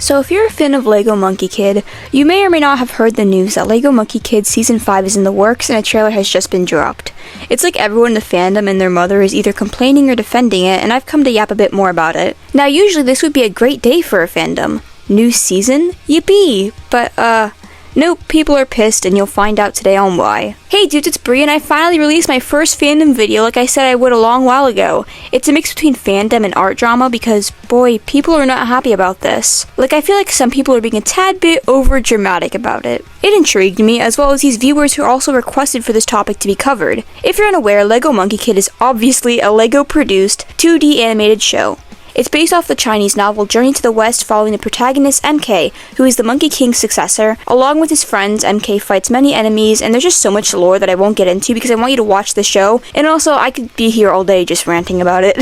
So if you're a fan of Lego Monkie Kid, you may or may not have heard the news that Lego Monkie Kid Season 5 is in the works and a trailer has just been dropped. It's like everyone in the fandom and their mother is either complaining or defending it, and I've come to yap a bit more about it. Now usually this would be a great day for a fandom. New season? Yippee! But nope, people are pissed and you'll find out today on why. Hey dudes, it's Bree and I finally released my first fandom video like I said I would a long while ago. It's a mix between fandom and art drama because, boy, people are not happy about this. Like, I feel like some people are being a tad bit over dramatic about it. It intrigued me, as well as these viewers who also requested for this topic to be covered. If you're unaware, Lego Monkie Kid is obviously a Lego-produced 2D animated show. It's based off the Chinese novel Journey to the West, following the protagonist MK, who is the Monkey King's successor. Along with his friends, MK fights many enemies, and there's just so much lore that I won't get into because I want you to watch the show, and also I could be here all day just ranting about it.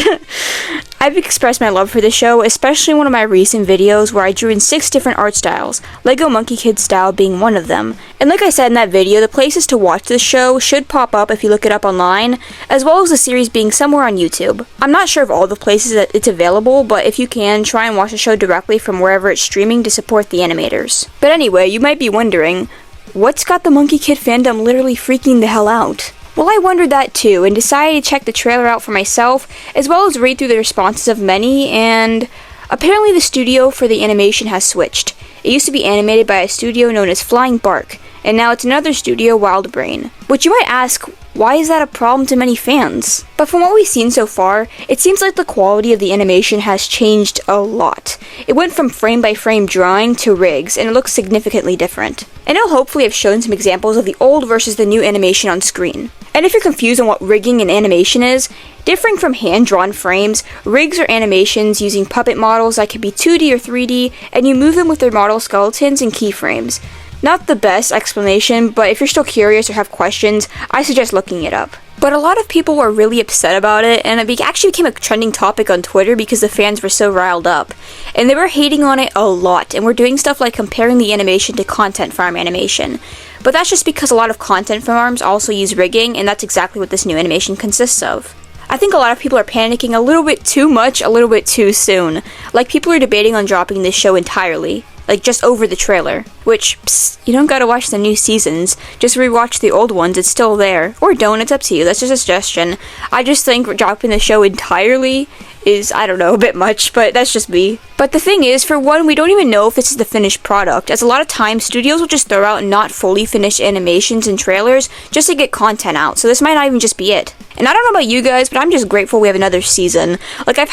I've expressed my love for the show, especially in one of my recent videos where I drew in 6 different art styles, Lego Monkie Kid style being one of them. And like I said in that video, the places to watch this show should pop up if you look it up online, as well as the series being somewhere on YouTube. I'm not sure of all the places that it's available, but if you can, try and watch the show directly from wherever it's streaming to support the animators. But anyway, you might be wondering, what's got the Monkie Kid fandom literally freaking the hell out? Well, I wondered that too, and decided to check the trailer out for myself, as well as read through the responses of many, and apparently the studio for the animation has switched. It used to be animated by a studio known as Flying Bark, and now it's another studio, Wild Brain. Which you might ask, why is that a problem to many fans? But from what we've seen so far, it seems like the quality of the animation has changed a lot. It went from frame-by-frame drawing to rigs, and it looks significantly different. And I'll hopefully have shown some examples of the old versus the new animation on screen. And if you're confused on what rigging and animation is, differing from hand-drawn frames, rigs are animations using puppet models that can be 2D or 3D, and you move them with their model skeletons and keyframes. Not the best explanation, but if you're still curious or have questions, I suggest looking it up. But a lot of people were really upset about it, and it actually became a trending topic on Twitter because the fans were so riled up. And they were hating on it a lot, and were doing stuff like comparing the animation to content farm animation. But that's just because a lot of content farms also use rigging, and that's exactly what this new animation consists of. I think a lot of people are panicking a little bit too much, a little bit too soon. Like, people are debating on dropping this show entirely. Like, just over the trailer. Which, psst, you don't gotta watch the new seasons. Just rewatch the old ones, it's still there. Or don't, it's up to you, that's just a suggestion. I just think dropping the show entirely is, I don't know, a bit much, but that's just me. But the thing is, for one, we don't even know if this is the finished product, as a lot of times studios will just throw out not fully finished animations and trailers just to get content out, so this might not even just be it. And I don't know about you guys, but I'm just grateful we have another season. Like, I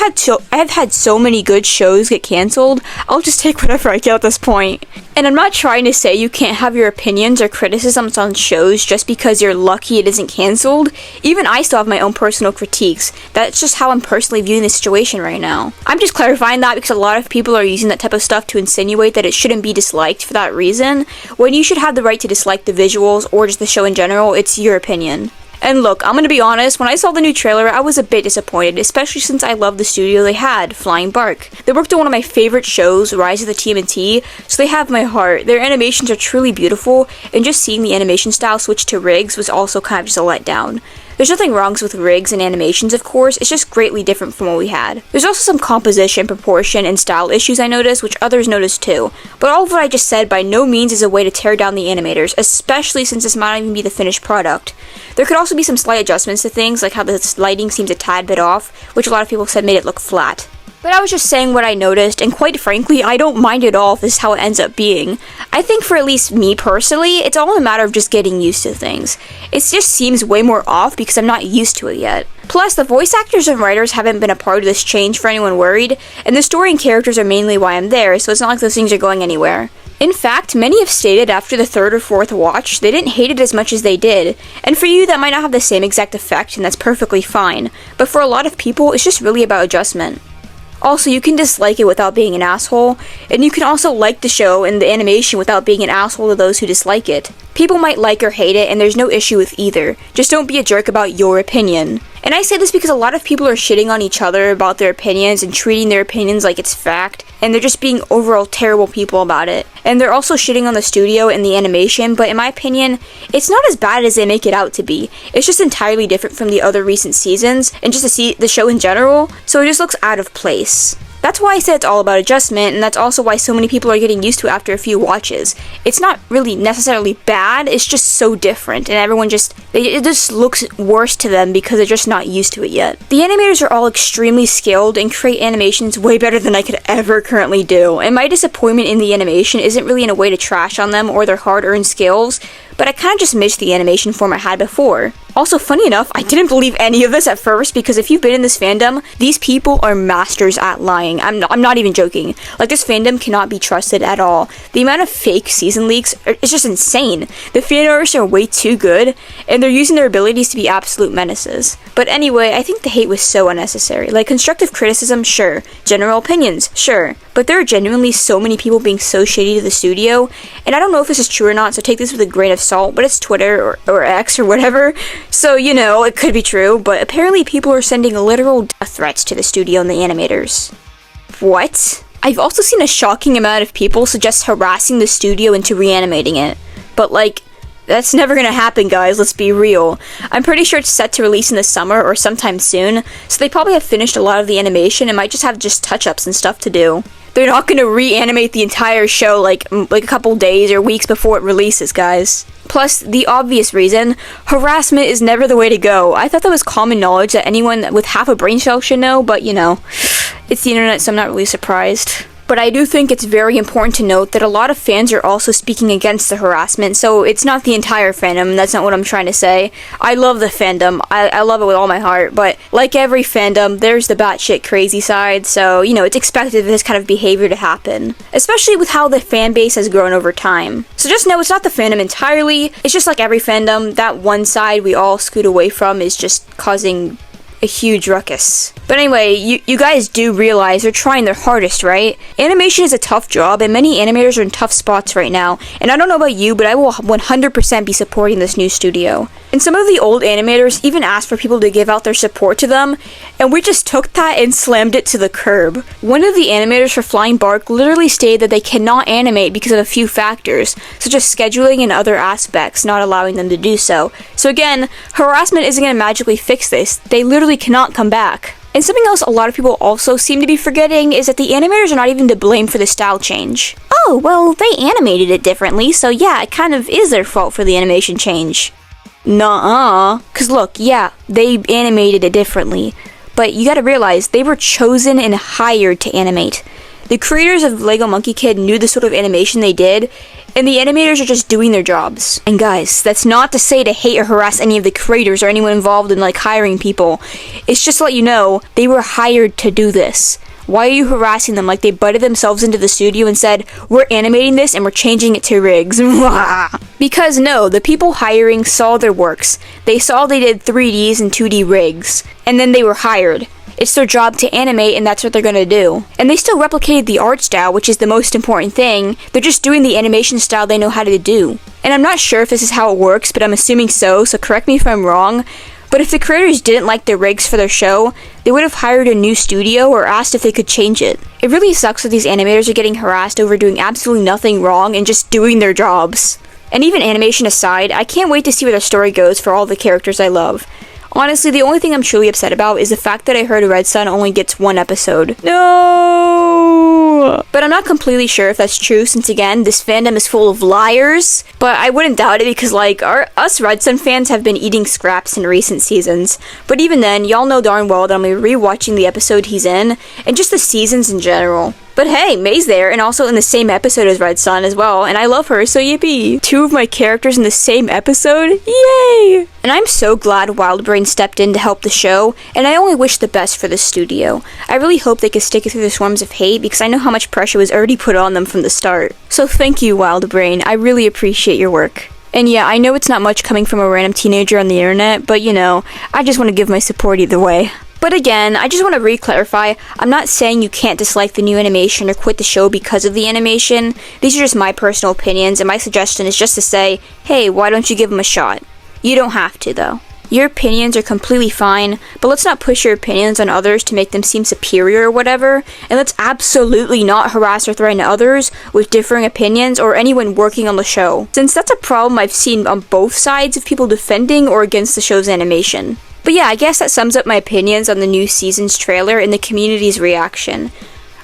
have had so many good shows get cancelled, I'll just take whatever I get at this point. And I'm not trying to say you can't have your opinions or criticisms on shows just because you're lucky it isn't cancelled. Even I still have my own personal critiques. That's just how I'm personally viewing the situation right now. I'm just clarifying that because a lot of people are using that type of stuff to insinuate that it shouldn't be disliked for that reason, when you should have the right to dislike the visuals or just the show in general. It's your opinion. And look, I'm gonna be honest, when I saw the new trailer, I was a bit disappointed, especially since I love the studio they had, Flying Bark. They worked on one of my favorite shows, Rise of the TMNT, so they have my heart. Their animations are truly beautiful, and just seeing the animation style switch to rigs was also kind of just a letdown. There's nothing wrong with rigs and animations, of course, it's just greatly different from what we had. There's also some composition, proportion, and style issues I noticed, which others noticed too. But all of what I just said by no means is a way to tear down the animators, especially since this might not even be the finished product. There could also be some slight adjustments to things, like how the lighting seems a tad bit off, which a lot of people said made it look flat. But I was just saying what I noticed, and quite frankly, I don't mind at all if this is how it ends up being. I think for at least me personally, it's all a matter of just getting used to things. It just seems way more off because I'm not used to it yet. Plus, the voice actors and writers haven't been a part of this change for anyone worried, and the story and characters are mainly why I'm there, so it's not like those things are going anywhere. In fact, many have stated after the 3rd or 4th watch, they didn't hate it as much as they did. And for you, that might not have the same exact effect, and that's perfectly fine. But for a lot of people, it's just really about adjustment. Also, you can dislike it without being an asshole, and you can also like the show and the animation without being an asshole to those who dislike it. People might like or hate it, and there's no issue with either. Just don't be a jerk about your opinion. And I say this because a lot of people are shitting on each other about their opinions and treating their opinions like it's fact, and they're just being overall terrible people about it. And they're also shitting on the studio and the animation, but in my opinion, it's not as bad as they make it out to be. It's just entirely different from the other recent seasons, and just to see the show in general, so it just looks out of place. That's why I said it's all about adjustment, and that's also why so many people are getting used to it after a few watches. It's not really necessarily bad, it's just so different, and everyone it just looks worse to them because they're just not used to it yet. The animators are all extremely skilled and create animations way better than I could ever currently do, and my disappointment in the animation isn't really in a way to trash on them or their hard-earned skills, but I kind of just missed the animation form I had before. Also, funny enough, I didn't believe any of this at first because if you've been in this fandom, these people are masters at lying. I'm not even joking. Like, this fandom cannot be trusted at all. The amount of fake season leaks is just insane. The fan artists are way too good, and they're using their abilities to be absolute menaces. But anyway, I think the hate was so unnecessary. Like, constructive criticism, sure. General opinions, sure. But there are genuinely so many people being so shady to the studio, and I don't know if this is true or not, so take this with a grain of salt, but it's Twitter or X or whatever, so, you know, it could be true, but apparently people are sending literal death threats to the studio and the animators. What? I've also seen a shocking amount of people suggest harassing the studio into reanimating it, but like, that's never gonna happen, guys, let's be real. I'm pretty sure it's set to release in the summer or sometime soon, so they probably have finished a lot of the animation and might just have touch-ups and stuff to do. They're not gonna reanimate the entire show like a couple days or weeks before it releases, guys. Plus, the obvious reason, harassment is never the way to go. I thought that was common knowledge that anyone with half a brain cell should know, but you know, it's the internet, so I'm not really surprised. But I do think it's very important to note that a lot of fans are also speaking against the harassment, so it's not the entire fandom, that's not what I'm trying to say. I love the fandom, I love it with all my heart, but like every fandom, there's the batshit crazy side, so, you know, it's expected for this kind of behavior to happen. Especially with how the fan base has grown over time. So just know it's not the fandom entirely, it's just like every fandom, that one side we all scoot away from is just causing a huge ruckus. But anyway, you guys do realize they're trying their hardest, right? Animation is a tough job, and many animators are in tough spots right now, and I don't know about you, but I will 100% be supporting this new studio. And some of the old animators even asked for people to give out their support to them, and we just took that and slammed it to the curb. One of the animators for Flying Bark literally stated that they cannot animate because of a few factors, such as scheduling and other aspects not allowing them to do so. So again, harassment isn't going to magically fix this. They literally cannot come back. And something else a lot of people also seem to be forgetting is that the animators are not even to blame for the style change. Oh, well, they animated it differently, so yeah, it kind of is their fault for the animation change. Nuh-uh. Cause look, yeah, they animated it differently, but you gotta realize they were chosen and hired to animate. The creators of Lego Monkie Kid knew the sort of animation they did, and the animators are just doing their jobs. And guys, that's not to say to hate or harass any of the creators or anyone involved in like hiring people. It's just to let you know, they were hired to do this. Why are you harassing them like they butted themselves into the studio and said, we're animating this and we're changing it to rigs? Because no, the people hiring saw their works. They saw they did 3Ds and 2D rigs, and then they were hired. It's their job to animate, and that's what they're gonna do. And they still replicated the art style, which is the most important thing. They're just doing the animation style they know how to do. And I'm not sure if this is how it works, but I'm assuming so correct me if I'm wrong. But if the creators didn't like their rigs for their show, they would have hired a new studio or asked if they could change it. It really sucks that these animators are getting harassed over doing absolutely nothing wrong and just doing their jobs. And even animation aside, I can't wait to see where the story goes for all the characters I love. Honestly, the only thing I'm truly upset about is the fact that I heard Red Sun only gets one episode. No! But I'm not completely sure if that's true, since again, this fandom is full of liars. But I wouldn't doubt it because, like, us Red Sun fans have been eating scraps in recent seasons. But even then, y'all know darn well that I'm gonna be rewatching the episode he's in, and just the seasons in general. But hey, May's there, and also in the same episode as Red Sun as well, and I love her, so yippee! 2 of my characters in the same episode? Yay! And I'm so glad Wildbrain stepped in to help the show, and I only wish the best for the studio. I really hope they can stick it through the swarms of hate, because I know how much pressure was already put on them from the start. So thank you, Wildbrain, I really appreciate your work. And yeah, I know it's not much coming from a random teenager on the internet, but you know, I just want to give my support either way. But again, I just want to re-clarify, I'm not saying you can't dislike the new animation or quit the show because of the animation. These are just my personal opinions, and my suggestion is just to say, hey, why don't you give them a shot? You don't have to, though. Your opinions are completely fine, but let's not push your opinions on others to make them seem superior or whatever, and let's absolutely not harass or threaten others with differing opinions or anyone working on the show, since that's a problem I've seen on both sides of people defending or against the show's animation. But yeah, I guess that sums up my opinions on the new season's trailer and the community's reaction.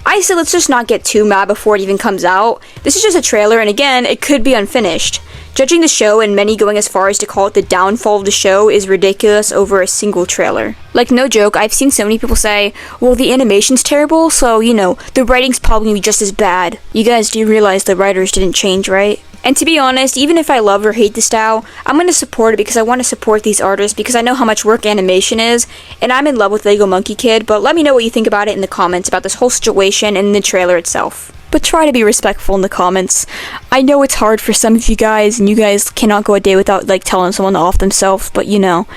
I say let's just not get too mad before it even comes out. This is just a trailer, and again, it could be unfinished. Judging the show, and many going as far as to call it the downfall of the show, is ridiculous over a single trailer. Like, no joke, I've seen so many people say, well, the animation's terrible, so, you know, the writing's probably gonna be just as bad. You guys do realize the writers didn't change, right? And to be honest, even if I love or hate the style, I'm gonna support it because I want to support these artists because I know how much work animation is, and I'm in love with Lego Monkie Kid, but let me know what you think about it in the comments about this whole situation and the trailer itself. But try to be respectful in the comments. I know it's hard for some of you guys, and you guys cannot go a day without, like, telling someone to off themselves, but you know,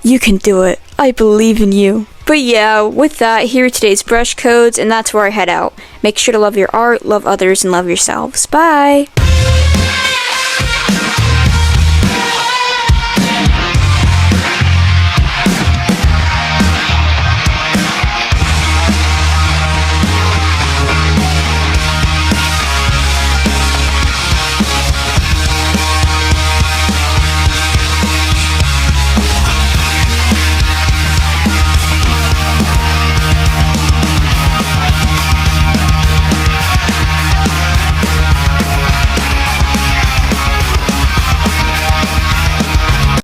you can do it. I believe in you. But yeah, with that, here are today's brush codes, and that's where I head out. Make sure to love your art, love others, and love yourselves. Bye!